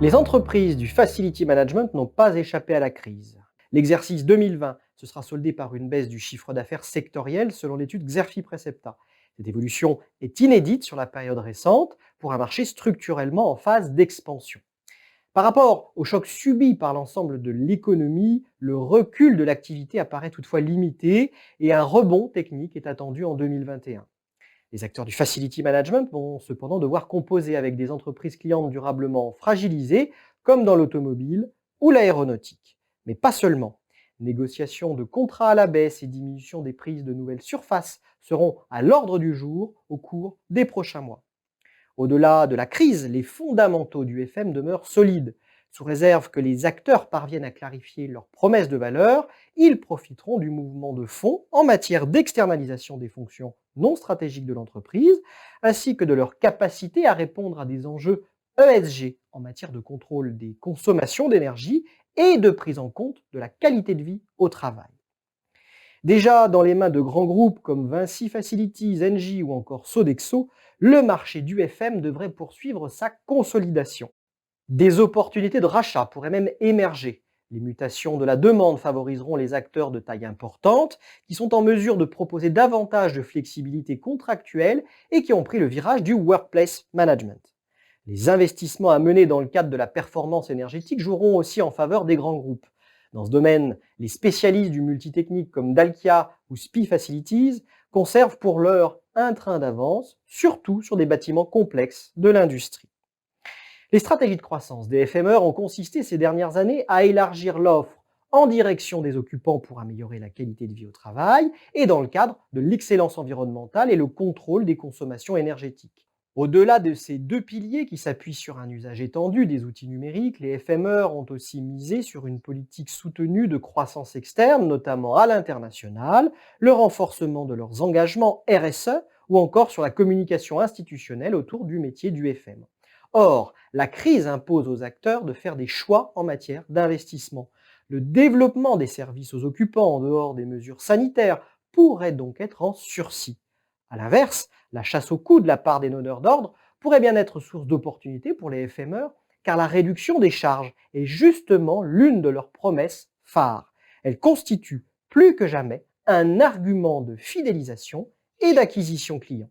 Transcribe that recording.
Les entreprises du facility management n'ont pas échappé à la crise. L'exercice 2020 se sera soldé par une baisse du chiffre d'affaires sectoriel selon l'étude Xerfi Precepta. Cette évolution est inédite sur la période récente pour un marché structurellement en phase d'expansion. Par rapport au choc subi par l'ensemble de l'économie, le recul de l'activité apparaît toutefois limité et un rebond technique est attendu en 2021. Les acteurs du facility management vont cependant devoir composer avec des entreprises clientes durablement fragilisées, comme dans l'automobile ou l'aéronautique. Mais pas seulement. Négociation de contrats à la baisse et diminution des prises de nouvelles surfaces seront à l'ordre du jour au cours des prochains mois. Au-delà de la crise, les fondamentaux du FM demeurent solides. Sous réserve que les acteurs parviennent à clarifier leurs promesses de valeur, ils profiteront du mouvement de fond en matière d'externalisation des fonctions non stratégiques de l'entreprise, ainsi que de leur capacité à répondre à des enjeux ESG en matière de contrôle des consommations d'énergie et de prise en compte de la qualité de vie au travail. Déjà dans les mains de grands groupes comme Vinci Facilities, Engie ou encore Sodexo, le marché du FM devrait poursuivre sa consolidation. Des opportunités de rachat pourraient même émerger. Les mutations de la demande favoriseront les acteurs de taille importante qui sont en mesure de proposer davantage de flexibilité contractuelle et qui ont pris le virage du workplace management. Les investissements à mener dans le cadre de la performance énergétique joueront aussi en faveur des grands groupes. Dans ce domaine, les spécialistes du multitechnique comme Dalkia ou SPI Facilities conservent pour l'heure un train d'avance, surtout sur des bâtiments complexes de l'industrie. Les stratégies de croissance des FMR ont consisté ces dernières années à élargir l'offre en direction des occupants pour améliorer la qualité de vie au travail et dans le cadre de l'excellence environnementale et le contrôle des consommations énergétiques. Au-delà de ces deux piliers qui s'appuient sur un usage étendu des outils numériques, les FMR ont aussi misé sur une politique soutenue de croissance externe, notamment à l'international, le renforcement de leurs engagements RSE ou encore sur la communication institutionnelle autour du métier du FM. Or, la crise impose aux acteurs de faire des choix en matière d'investissement. Le développement des services aux occupants en dehors des mesures sanitaires pourrait donc être en sursis. A l'inverse, la chasse au coût de la part des donneurs d'ordre pourrait bien être source d'opportunités pour les FME, car la réduction des charges est justement l'une de leurs promesses phares. Elle constitue plus que jamais un argument de fidélisation et d'acquisition client.